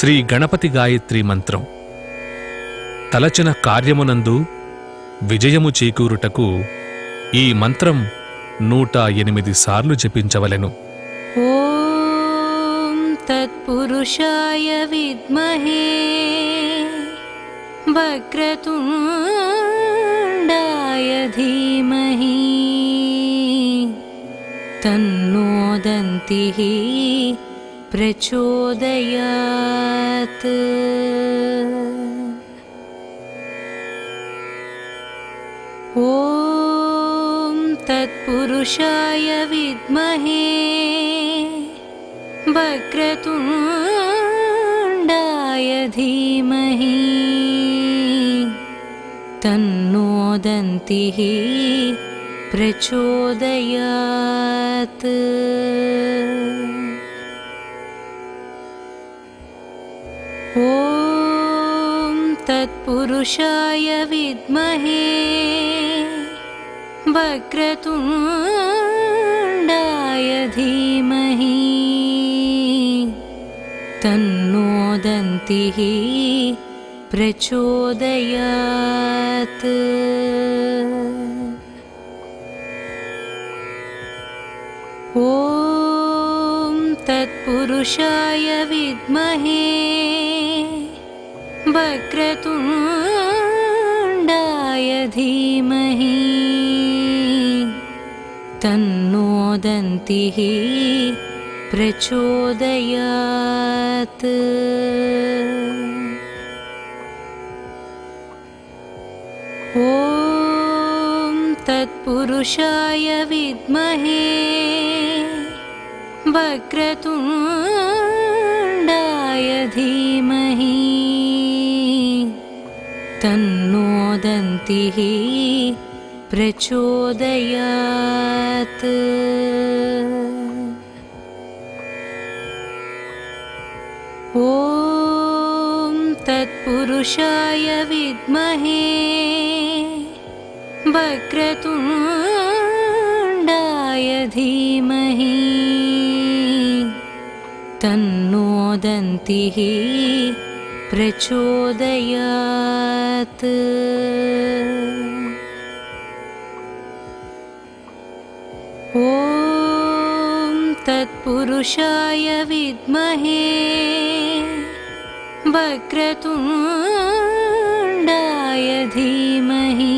శ్రీ గణపతి గాయత్రి మంత్రం తలచిన కార్యమునందు విజయము చేకూరుటకు ఈ మంత్రం 108 సార్లు జపించవలెను. ఓం తత్పురుషాయ విద్మహే వక్రతుండాయ ధీమహి తన్నో దంతిః ప్రచోదయాత్. ఓం తత్పురుషాయ విద్మహే వక్రతుండాయ ధీమహి తన్నో దంతిః ప్రచోదయాత్. ఓం తత్పురుషాయ విద్మహే వక్రతుండాయ ధీమహి తన్నో దంతిః ప్రచోదయాత్. ఓం తత్పురుషాయ విద్మహే వక్రతుండాయ ధీమహి తన్నో దంతిః ప్రచోదయాత్. ఓం తత్పురుషాయ విద్మహే వక్రతుండాయ ధీమహి తన్నో దంతిః ప్రచోదయాత్. ఓం తత్పురుషాయ విద్మహే వక్రతుండాయ ధీమహి తన్నో దంతిః ప్రచోదయాత్. ఓం తత్పురుషాయ విద్మహే వక్రతుండాయ ధీమహి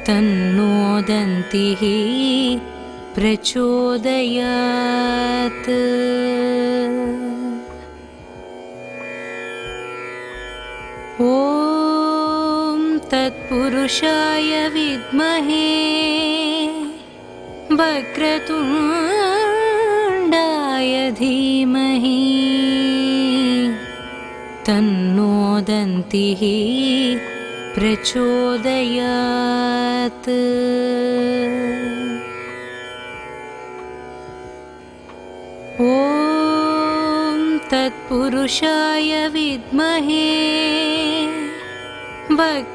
తన్నో దంతిః ప్రచోదయాత్. ఓం తత్పురుషాయ విద్మహే వక్రతుండాయ ధీమహి తన్నో దంతిః ప్రచోదయాత్. ఓం తత్పురుషాయ విద్మహే వక్రతుండాయ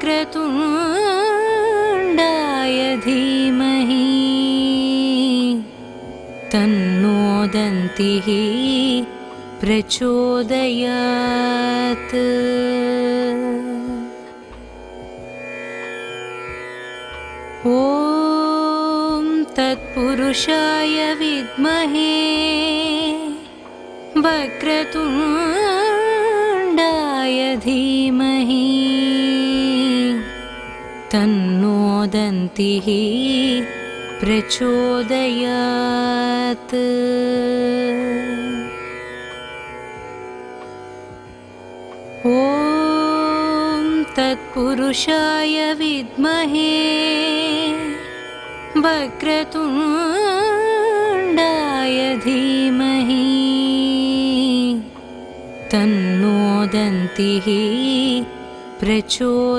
ధీమహి తన్నో దంతిః ప్రచోదయాత్. ఓం తత్పురుషాయ విద్మహే వక్రతుండాయ ధీమహి తన్నో దంతిః ప్రచోదయాత్. ఓం తత్పురుషాయ విద్మహే వక్రతుండాయ ధీమహి తన్నో దంతిః ప్రచోదయాత్.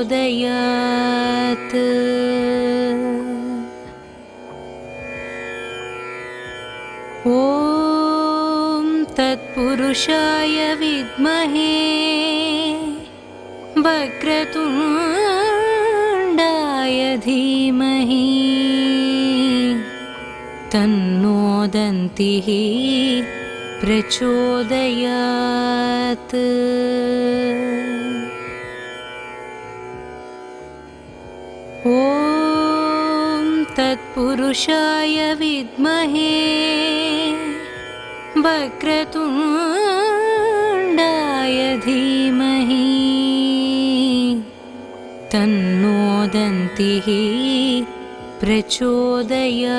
ఓం తత్పురుషాయ విద్మహే వక్రతుండాయ ధీమహి తన్నో దంతిః प्रचोदयात्। ॐ तत्पुरुषाय विद्महे वक्रतुण्डाय धीमहि तन्नो दन्तिः प्रचोदयात्।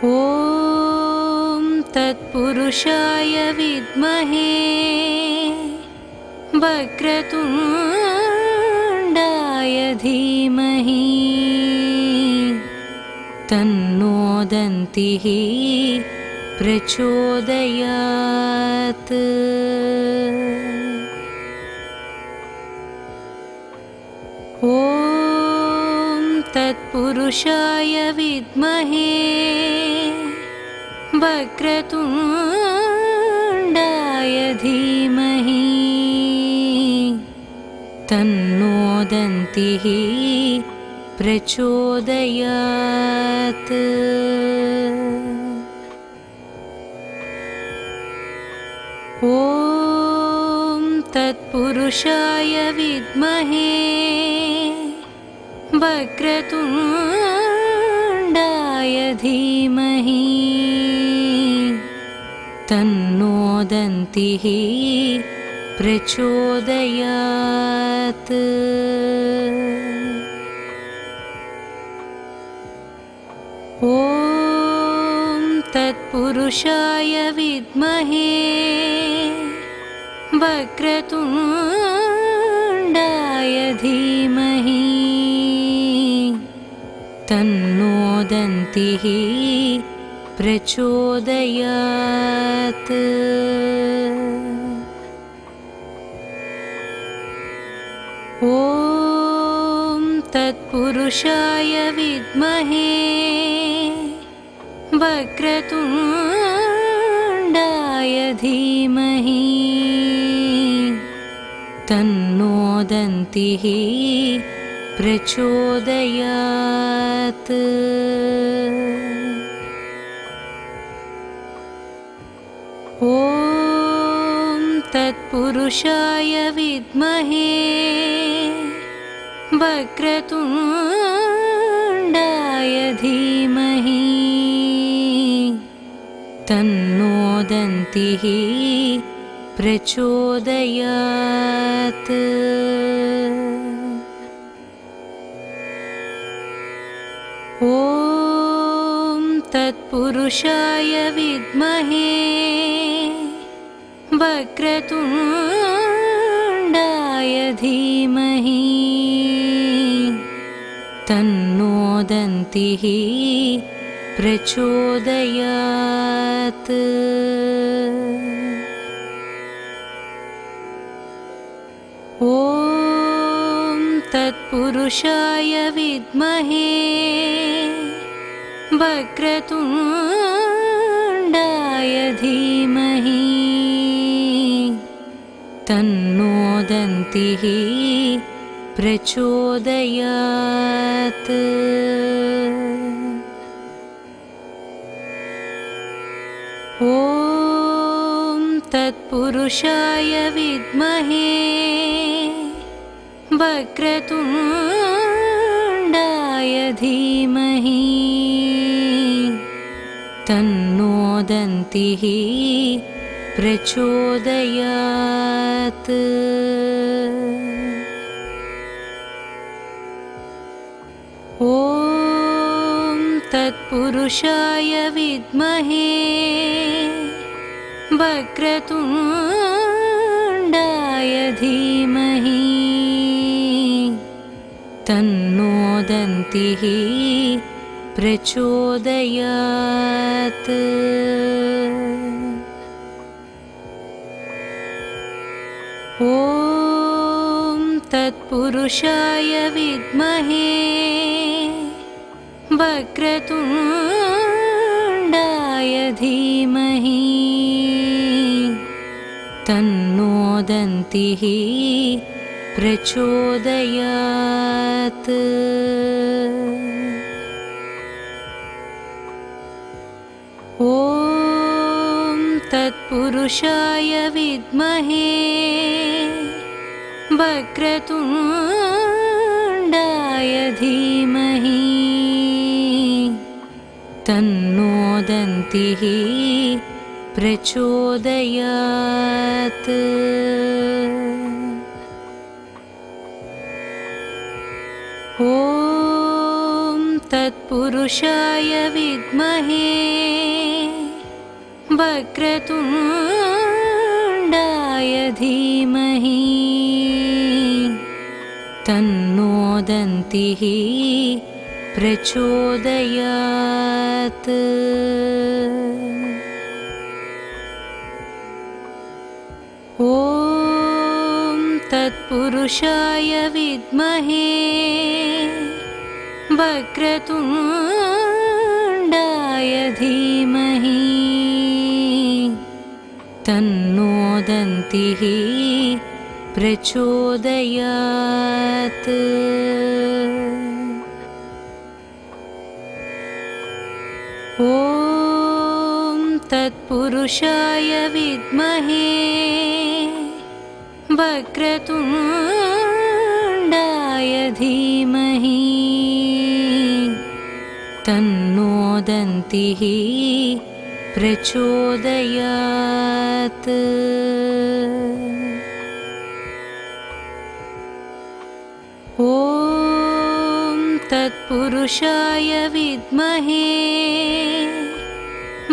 ॐ तत्पुरुषाय विद्महे वक्रतुण्डाय धीमहि तन्नो दन्तिः प्रचोदयात्। ॐ तत्पुरुषाय विद्महे वक्रतुण्डाय धीमहि तन्नो दन्तिः प्रचोदयात्। ॐ तत्पुरुषाय विद्महे वक्रतुण्डाय धीमहि तन्नो दन्तिः प्रचोदयात्। ॐ तत्पुरुषाय विद्महे वक्रतुण्डाय धीमहि तन्नो दन्तिः प्रचोदयात्। ॐ तत्पुरुषाय विद्महे वक्रतुण्डाय धीमहि तन्नो दन्तिः प्रचोदयात्। ॐ तत्पुरुषाय विद्महे वक्रतुण्डाय धीमहि तन्नो दन्तिः प्रचोदयात्। ॐ तत्पुरुषाय विद्महे वक्रतुण्डाय धीमहि तन्नो दन्तिः प्रचोदयात्। ॐ तत्पुरुषाय विद्महे वक्रतुण्डाय धीमहि तन्नो दन्तिः प्रचोदयात्। ॐ तत्पुरुषाय विद्महे वक्रतुण्डाय धीमहि तन्नो दन्तिः प्रचोदयात्। ॐ तत्पुरुषाय विद्महे वक्रतुण्डाय धीमहि तन्नो दन्तिः प्रचोदयात्। ॐ तत्पुरुषाय विद्महे वक्रतुण्डाय धीमहि तन्नो दन्तिः प्रचोदयात्। ॐ तत्पुरुषाय विद्महे वक्रतुण्डाय धीमहि तन्नो दन्तिः प्रचोदयात्। ॐ तत्पुरुषाय विद्महे वक्रतुण्डाय धीमहि तन्नो दन्तिः प्रचोदयात्। ॐ तत्पुरुषाय विद्महे वक्रतुण्डाय धीमहि तन्नो दन्तिः प्रचोदयात्। ॐ तत्पुरुषाय विद्महे वक्रतुण्डाय धीमहि तन्नो दन्तिः प्रचोदयात्। ॐ तत्पुरुषाय विद्महे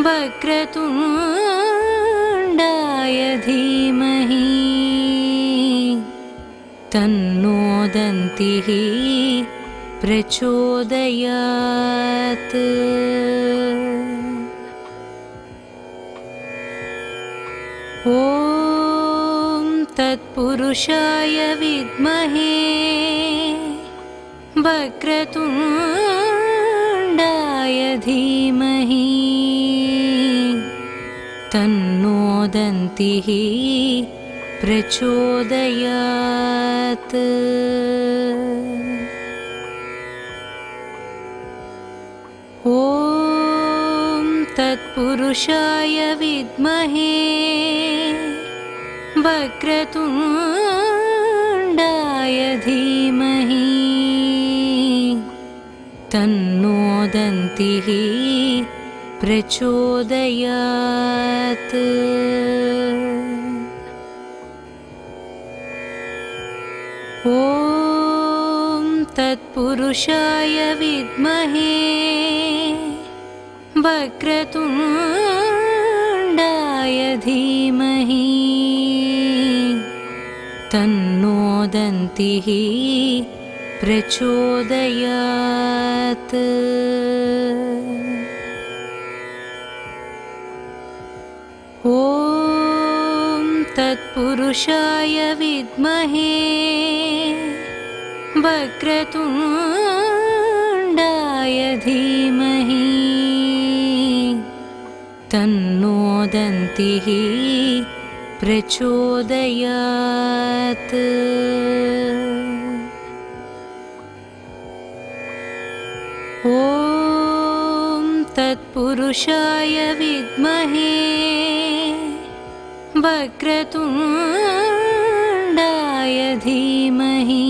वक्रतुण्डाय धीमहि तन्नो दन्तिः प्रचोदयात्। ॐ तत्पुरुषाय विद्महे वक्रतुण्डाय धीमहि तन्नो दन्तिः प्रचोदयात्। ॐ तत्पुरुषाय विद्महे वक्रतुण्डाय धीमहि तन्नो दन्तिः प्रचोदयात्। ॐ तत्पुरुषाय विद्महे वक्रतुण्डाय धीमहि तन्नो दन्तिः प्रचोदयात्। ॐ तत्पुरुषाय विद्महे वक्रतुण्डाय धीमहि तन्नो दन्तिः प्रचोदयात्। ॐ तत्पुरुषाय विद्महे वक्रतुण्डाय धीमहि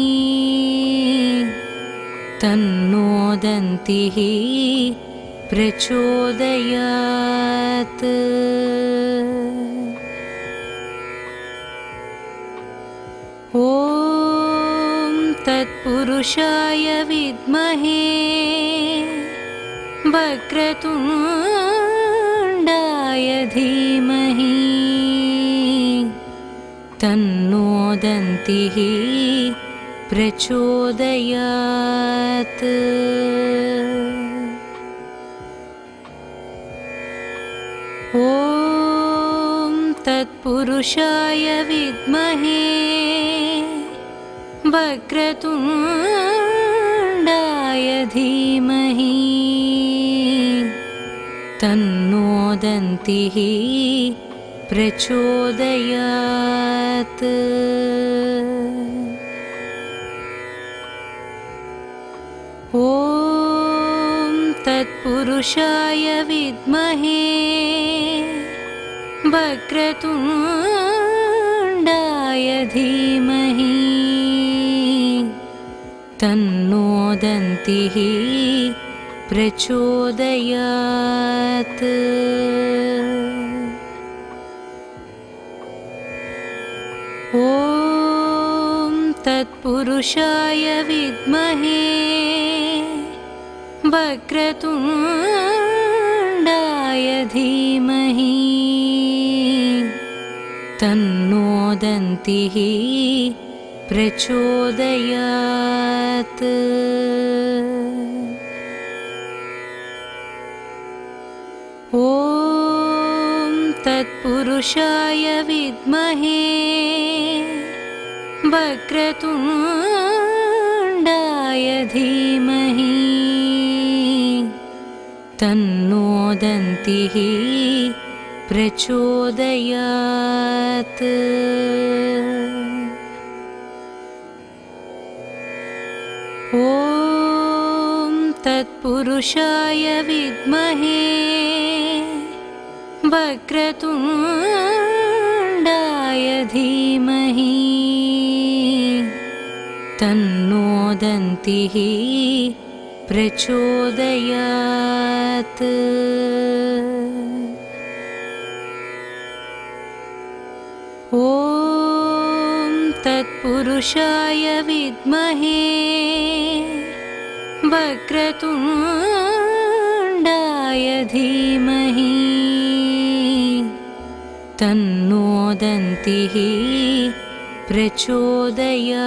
तन्नो दन्तिः प्रचोदयात्। ॐ तत्पुरुषाय विद्महे वक्रतुण्डाय धीमहि तन्नो दन्तिः प्रचोदयात्। ॐ तत्पुरुषाय विद्महे वक्रतुण्डाय धीमहि तन्नो दन्तिः प्रचोदयात्। ॐ तत्पुरुषाय विद्महे वक्रतुण्डाय धीमहि तन्नो दन्तिः प्रचोदयात्। ॐ तत्पुरुषाय विद्महे वक्रतुण्डाय धीमहि तन्नो दन्तिः प्रचोदयात्। ॐ तत्पुरुषाय विद्महे वक्रतुण्डाय धीमहि तन्नो दन्तिः प्रचोदयात्। ॐ तत्पुरुषाय विद्महे वक्रतुण्डाय धीमहि तन्नो दन्तिः प्रचोदयात्। ॐ तत्पुरुषाय विद्महे वक्रतुण्डाय धीमहि तन्नो दन्तिः प्रचोदयात्।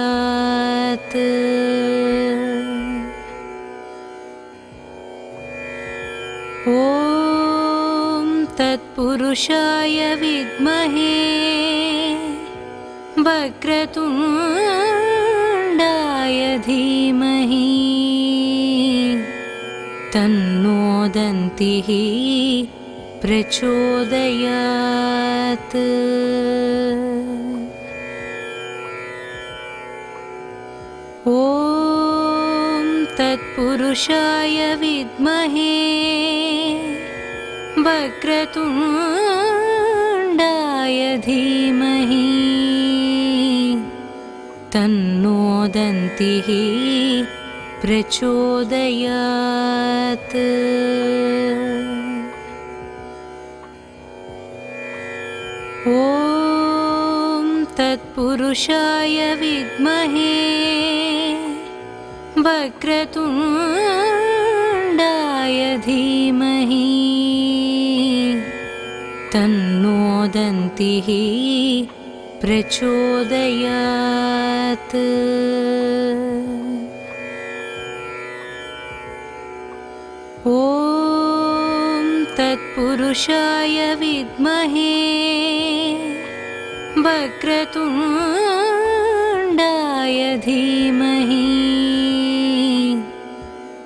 ॐ तत्पुरुषाय विद्महे वक्रतुण्डाय धीमहि तन्नो दन्तिः प्रचोदयात्। ॐ तत्पुरुषाय विद्महे वक्रतुण्डाय धीमहि तन्नो दन्तिः प्रचोदयात्। ॐ तत्पुरुषाय विद्महे वक्रतुण्डाय धीमहि तन्नो दन्तिः प्रचोदयात्। ॐ तत्पुरुषाय विद्महे वक्रतुण्डाय धीमहि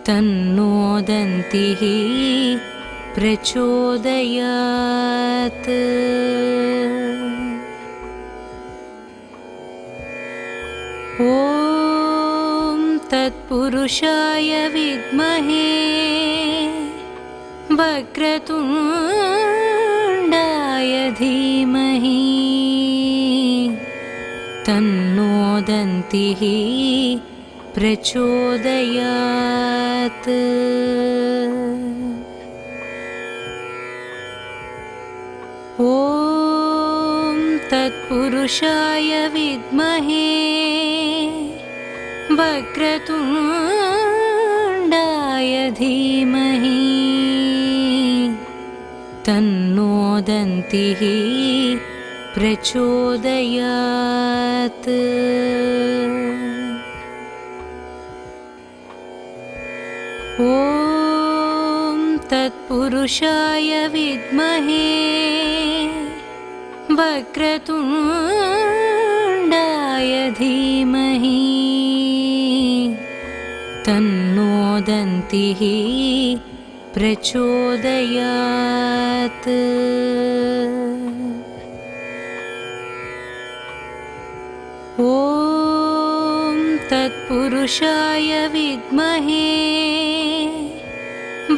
तन्नो दन्तिः प्रचोदयात्। ॐ तत्पुरुषाय विद्महे वक्रतुण्डाय धीमहि तन्नो दन्तिः प्रचोदयात्। ॐ तत्पुरुषाय विद्महे वक्रतुण्डाय धीमहि तन्नो दन्तिः प्रचोदयात्। ॐ तत्पुरुषाय विद्महे वक्रतुण्डाय धीमहि तन्नो दन्तिः प्रचोदयात्। ॐ तत्पुरुषाय विद्महे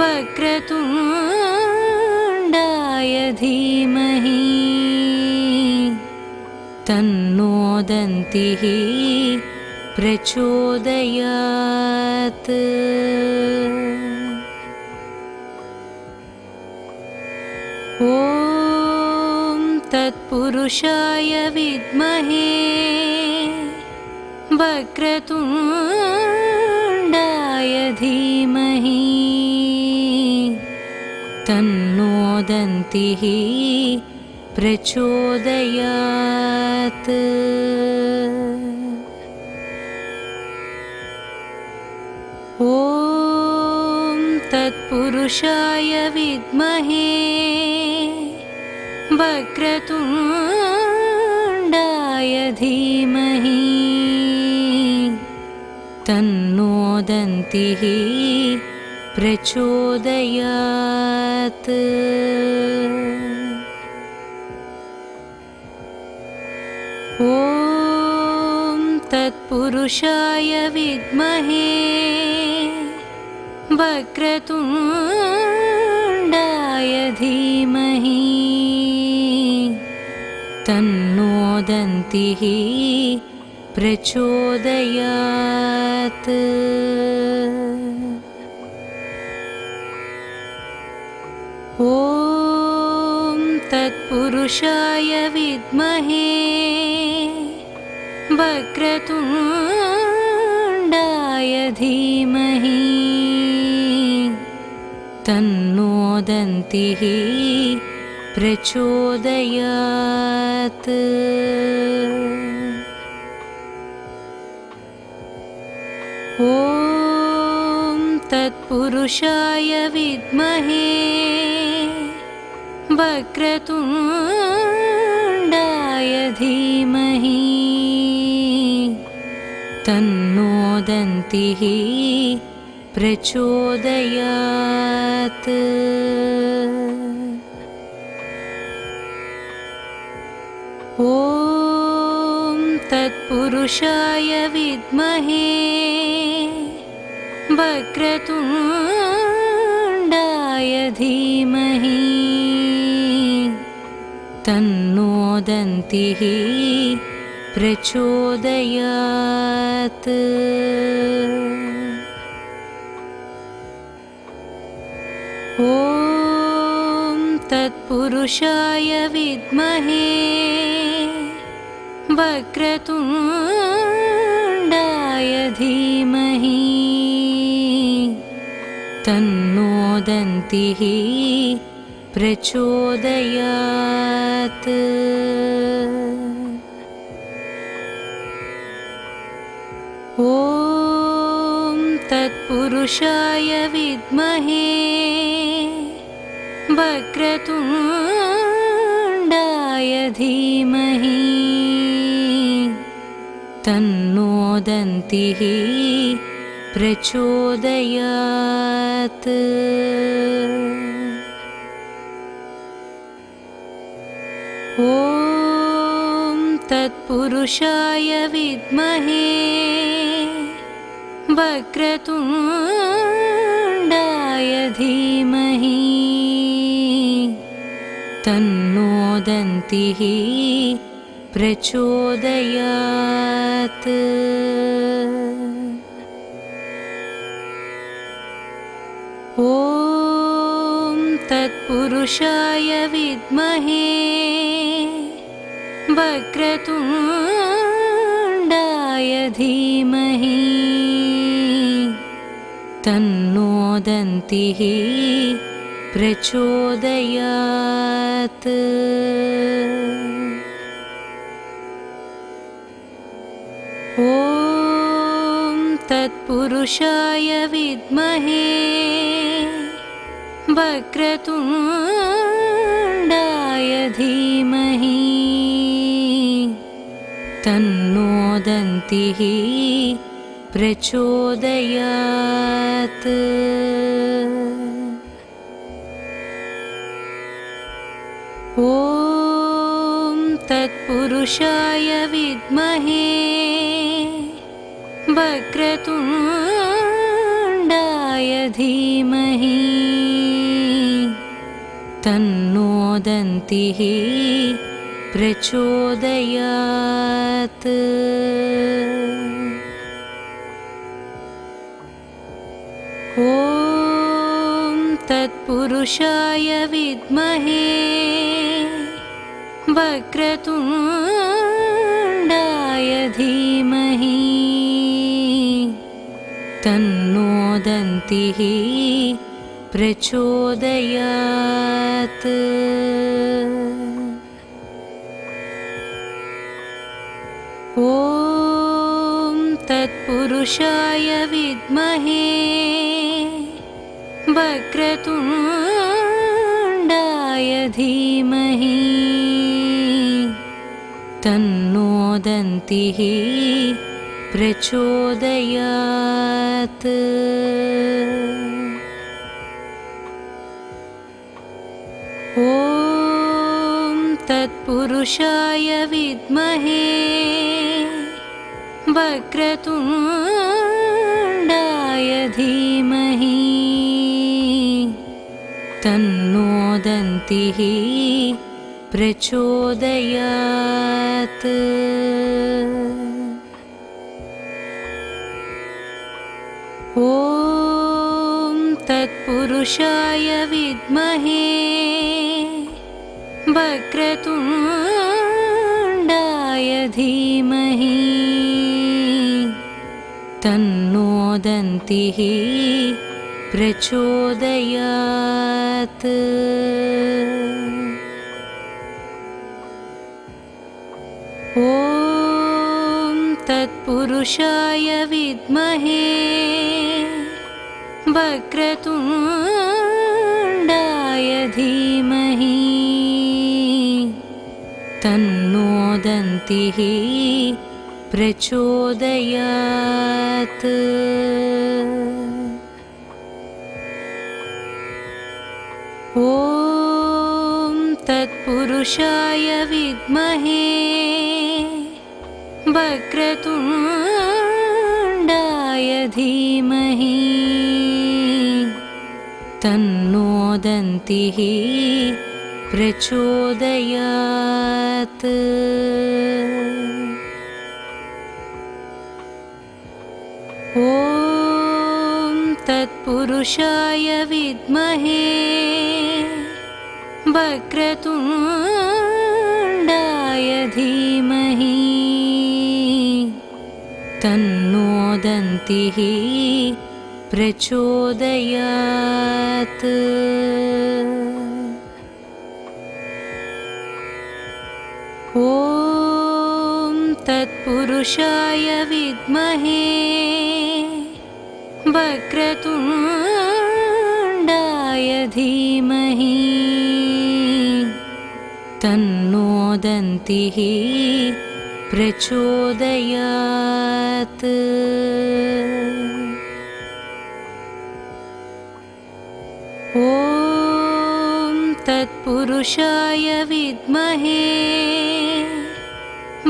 वक्रतुण्डाय धीमहि तन्नो दन्तिः प्रचोदयात्। ॐ तत्पुरुषाय विद्महे वक्रतुण्डाय धीमहि तन्नो दन्तिः प्रचोदयात्। ॐ तत्पुरुषाय विद्महे वक्रतुण्डाय धीमहि तन्नो दन्तिः प्रचोदयात्। ॐ तत्पुरुषाय विद्महे वक्रतुण्डाय धीमहि तन्नो दन्तिः प्रचोदयात्। ॐ तत्पुरुषाय विद्महे वक्रतुण्डाय धीमहि तन्नो दन्तिः प्रचोदयात्। ॐ तत्पुरुषाय विद्महे वक्रतुण्डाय धीमहि तन्नो दन्तिः प्रचोदयात्। ॐ तत्पुरुषाय विद्महे वक्रतुण्डाय धीमहि तन्नो दन्तिः प्रचोदयात्। ॐ तत्पुरुषाय विद्महे वक्रतुण्डाय धीमहि तन्नो दन्तिः प्रचोदयात्। ॐ तत्पुरुषाय विद्महे वक्रतुण्डाय धीमहि तन्नो दन्तिः प्रचोदयात्। ॐ तत्पुरुषाय विद्महे वक्रतुण्डाय धीमहि तन्नो दन्तिः प्रचोदयात्। ॐ तत्पुरुषाय विद्महे वक्रतुण्डाय धीमहि तन्नो दन्तिः प्रचोदयात्। ॐ तत्पुरुषाय विद्महे, वक्रतुण्डाय धीमहि, तन्नो दन्तिः प्रचोदयात्। ॐ तत्पुरुषाय विद्महे, वक्रतुण्डाय धीमहि तन्नो दन्तिः प्रचोदयात्। ॐ तत्पुरुषाय विद्महे वक्रतुण्डाय धीमहि तन्नो दन्तिः प्रचोदयात्। ॐ तत्पुरुषाय विद्महे वक्रतुण्डाय धीमहि तन्नो दन्तिः प्रचोदयात्। ॐ तत्पुरुषाय विद्महे वक्रतुण्डाय धीमहि तन्नो दन्तिः प्रचोदयात्। ॐ तत्पुरुषाय विद्महे वक्रतुण्डाय धीमहि तन्नो दन्तिः प्रचोदयात्। ॐ तत्पुरुषाय विद्महे वक्रतुण्डाय धीमहि तन्नो दन्तिः प्रचोदयात्। ॐ तत्पुरुषाय विद्महे वक्रतुण्डाय धीमहि तन्नो दन्तिः प्रचोदयात्। ॐ तत्पुरुषाय विद्महे वक्रतुण्डाय धीमहि तन्नो दन्तिः प्रचोदयात्। ॐ तत्पुरुषाय विद्महे वक्रतुण्डाय धीमहि तन्नो दन्तिः प्रचोदयात्। ॐ तत्पुरुषाय विद्महे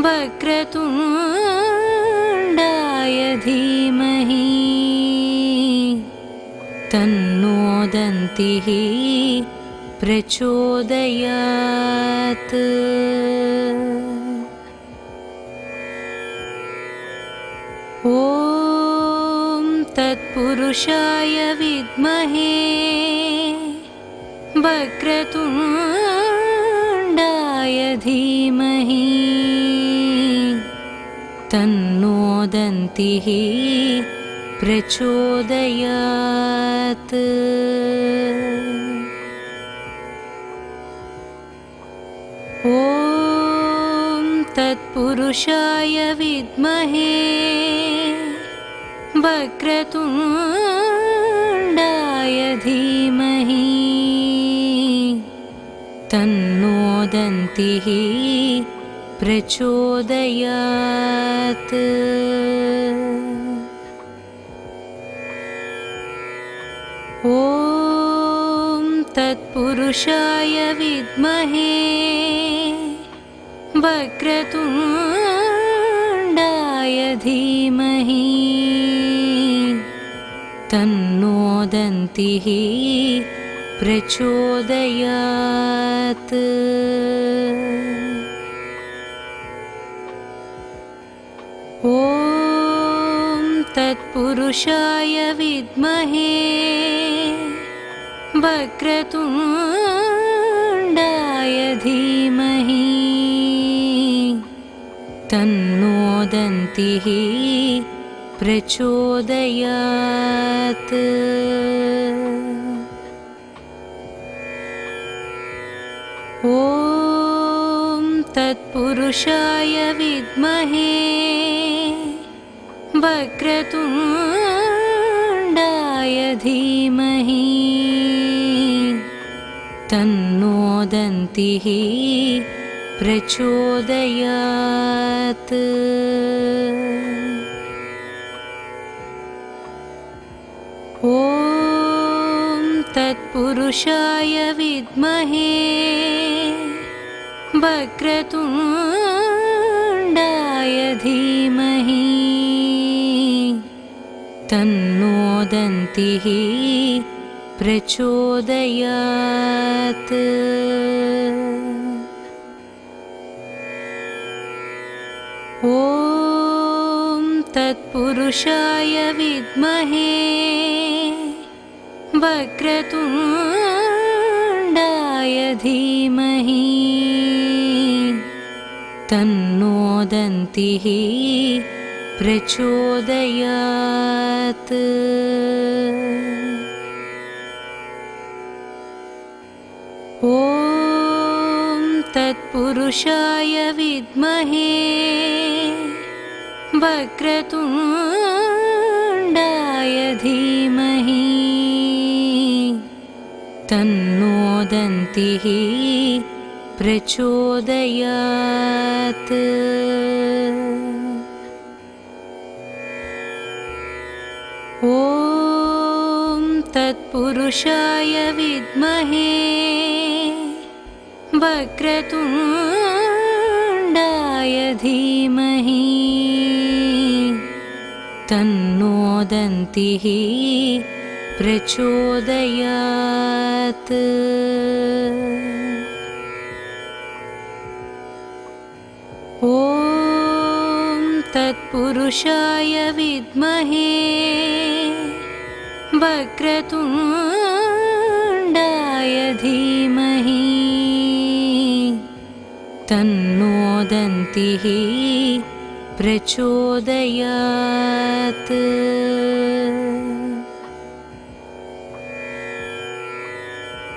वक्रतुण्डाय धीमहि तन्नो दन्तिः प्रचोदयात्। ॐ तत्पुरुषाय विद्महे वक्रतुण्डाय धीमहि तन्नो दन्तिः प्रचोदयात्। ॐ तत्पुरुषाय विद्महे वक्रतुण्डाय धीमहि तन्नो दन्तिः प्रचोदयात्। ॐ तत्पुरुषाय विद्महे वक्रतुण्डाय धीमहि तन्नो दन्तिः प्रचोदयात्। ॐ तत्पुरुषाय विद्महे वक्रतुण्डाय धीमहि तन्नो दन्तिः प्रचोदयात्। ॐ तत्पुरुषाय विद्महे वक्रतुण्डाय धीमहि तन्नो दन्तिः प्रचोदयात्। ॐ तत्पुरुषाय विद्महे वक्रतुण्डाय धीमहि तन्नो दन्तिः प्रचोदयात्। ॐ तत्पुरुषाय विद्महे वक्रतुण्डाय धीमहि तन्नो दन्तिः प्रचोदयात्। ॐ तत्पुरुषाय विद्महे वक्रतुण्डाय धीमहि तन्नो दन्तिः प्रचोदयात्। ॐ तत्पुरुषाय विद्महे वक्रतुण्डाय धीमहि तन्नो दन्तिः प्रचोदयात्। ॐ तत्पुरुषाय विद्महे वक्रतुण्डाय धीमहि तन्नो दन्तिः प्रचोदयात्।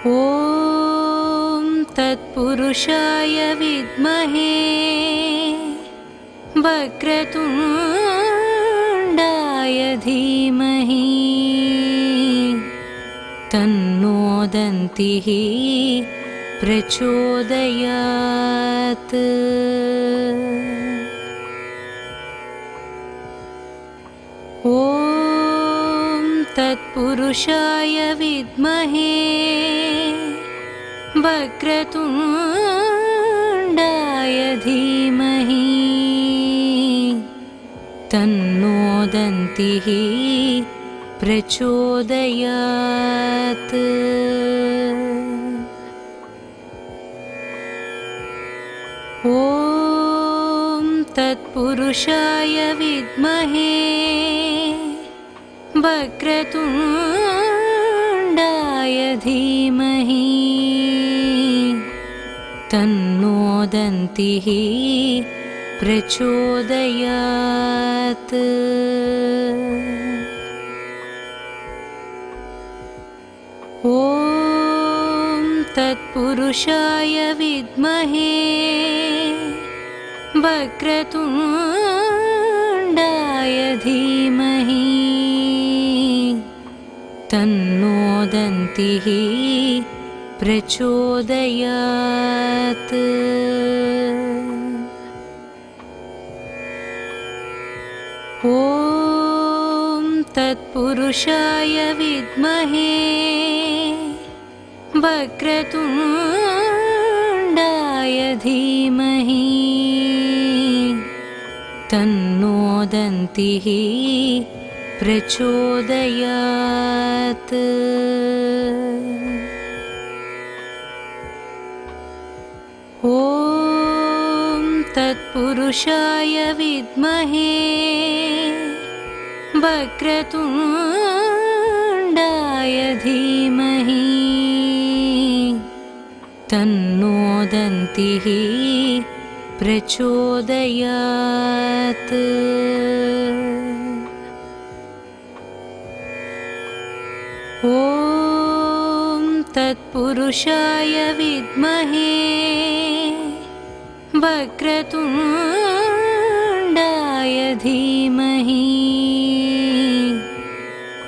ॐ तत्पुरुषाय विद्महे वक्रतुण्डाय धीमहि तन्नो दन्तिः प्रचोदयात्। ॐ तत्पुरुषाय विद्महे वक्रतुण्डाय धीमहि तन्नो दन्तिः प्रचोदयात्। ॐ तत्पुरुषाय विद्महे वक्रतुण्डाय धीमहि तन्नो दन्तिः प्रचोदयात्। ॐ तत्पुरुषाय विद्महे वक्रतुण्डाय धीमहि तन्नो दन्तिः प्रचोदयात्। ॐ तत्पुरुषाय विद्महे वक्रतुण्डाय धीमहि तन्नो दन्तिः प्रचोदयात्। ॐ तत्पुरुषाय विद्महे वक्रतुण्डाय धीमहि तन्नो दन्तिः प्रचोदयात्। ॐ तत्पुरुषाय विद्महे वक्रतुण्डाय धीमहि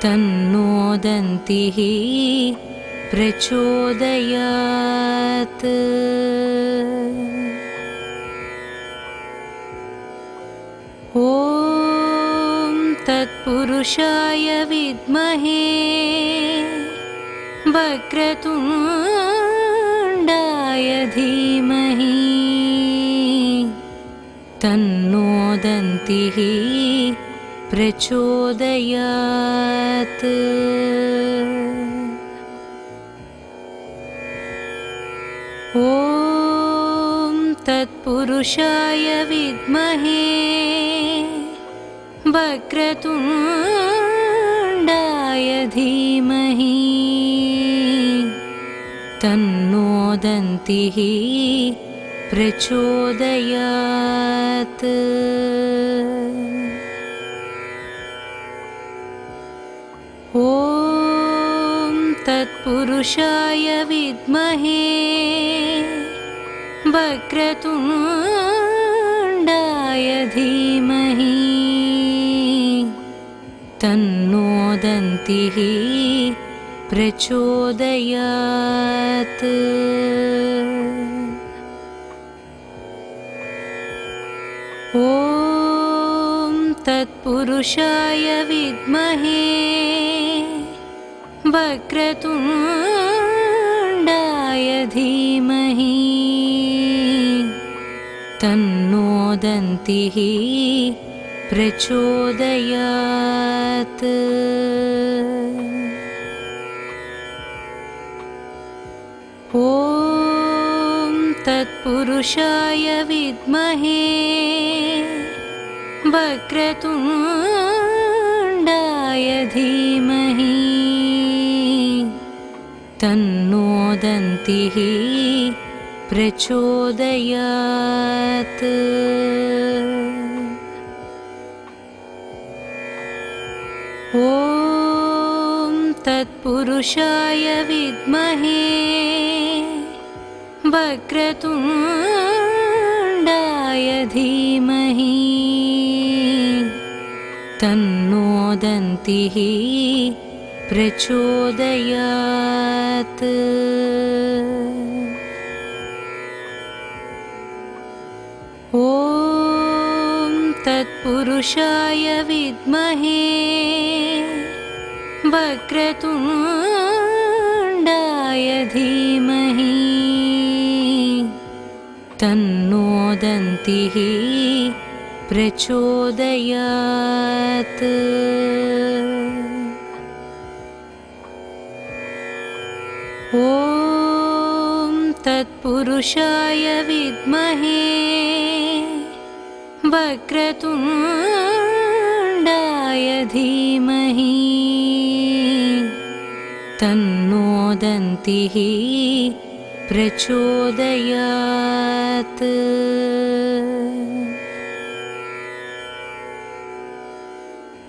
तन्नो दन्तिः प्रचोदयात्। ॐ तत्पुरुषाय विद्महे वक्रतुण्डाय धीमहि तन्नो दन्तिः प्रचोदयात्। ॐ तत्पुरुषाय विद्महे वक्रतुण्डाय धीमहि तन्नो दन्तिः प्रचोदयात्। ॐ तत्पुरुषाय विद्महे वक्रतुण्डाय धीमहि तन्नो दन्तिः प्रचोदयात्। ॐ तत्पुरुषाय विद्महे वक्रतुण्डाय धीमहि तन्नो दन्तिः प्रचोदयात्। ॐ तत्पुरुषाय विद्महे वक्रतुण्डाय धीमहि तन्नो दन्तिः प्रचोदयात्। ॐ तत्पुरुषाय विद्महे वक्रतुण्डाय धीमहि तन्नो दन्तिः प्रचोदयात्। ॐ तत्पुरुषाय विद्महे वक्रतुण्डाय धीमहि तन्नो दन्तिः प्रचोदयात्। ॐ तत्पुरुषाय विद्महे वक्रतुण्डाय धीमहि तन्नो दन्तिः प्रचोदयात्।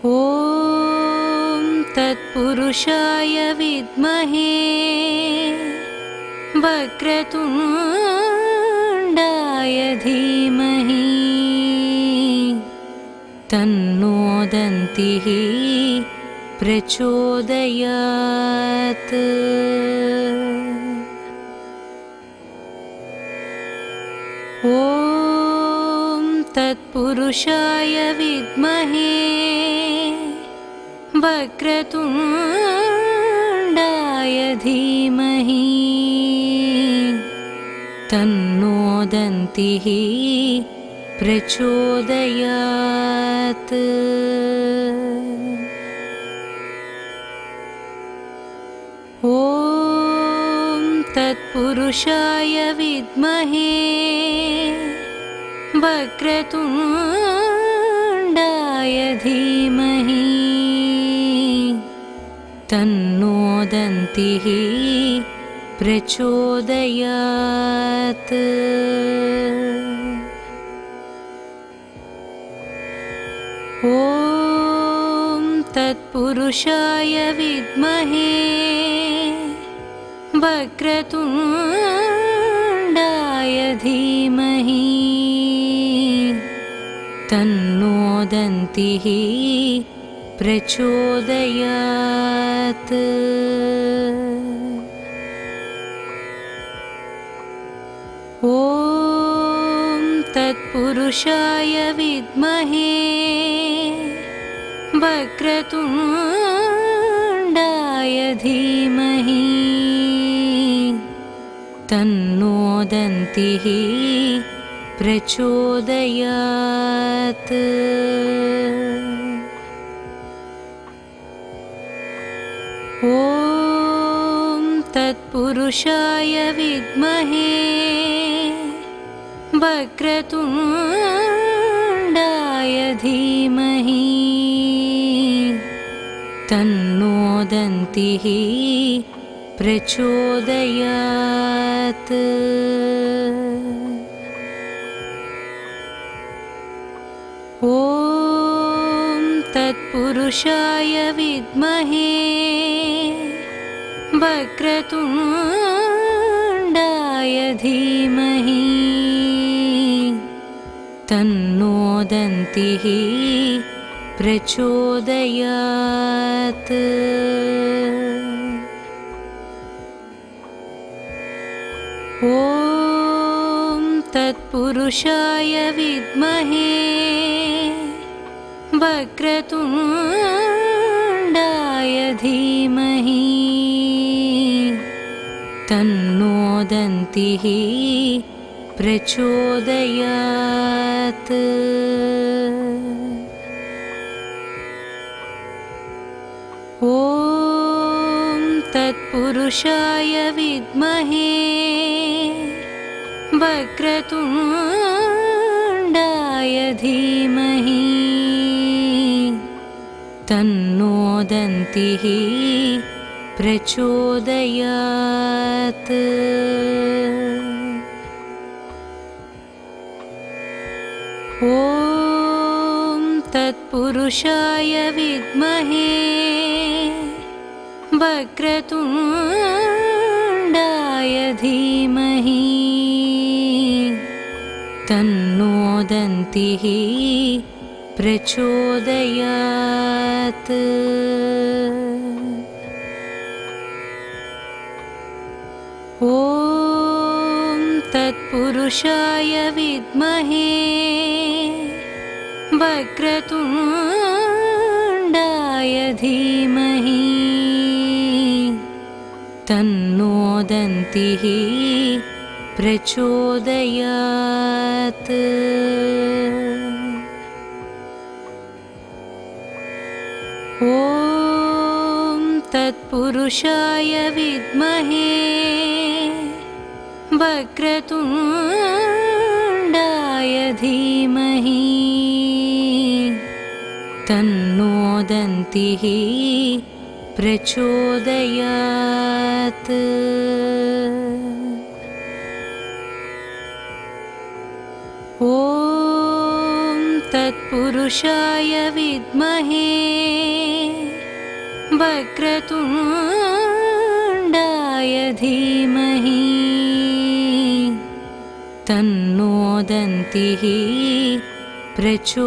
ॐ तत्पुरुषाय विद्महे वक्रतुण्डाय धीमहि तन्नो दन्तिः प्रचोदयात्। ॐ तत्पुरुषाय विद्महे वक्रतुण्डाय धीमहि तन्नो दन्तिः प्रचोदयात्। ॐ तत्पुरुषाय विद्महे वक्रतुण्डाय धीमहि तन्नो दन्तिः प्रचोदयात्। ॐ तत्पुरुषाय विद्महे वक्रतुण्डाय धीमहि तन्नो दन्तिः प्रचोदयात्। ॐ तत्पुरुषाय विद्महे वक्रतुण्डाय धीमहि तन्नो दन्तिः प्रचोदयात्। ॐ तत्पुरुषाय विद्महे वक्रतुण्डाय धीमहि तन्नो दन्तिः प्रचोदयात्। ॐ तत्पुरुषाय विद्महे वक्रतुण्डाय धीमहि तन्नो दन्तिः प्रचोदयात्। ॐ तत्पुरुषाय विद्महे वक्रतुण्डाय धीमहि तन्नो दन्तिः प्रचोदयात्। ॐ तत्पुरुषाय विद्महे वक्रतुण्डाय धीमहि तन्नो दन्तिः प्रचोदयात्। ॐ तत्पुरुषाय विद्महे वक्रतुण्डाय धीमहि तन्नो दन्तिः प्रचोदयात्। ॐ तत्पुरुषाय विद्महे वक्रतुण्डाय धीमहि तन्नो दन्तिः प्रचोदयात्। ॐ तत्पुरुषाय विद्महे वक्रतुण्डाय धीमहि तन्नो दन्तिः प्रचोदयात्। ॐ तत्पुरुषाय विद्महे वक्रतुण्डाय धीमहि तन्नो दन्तिः प्रचोदयात्।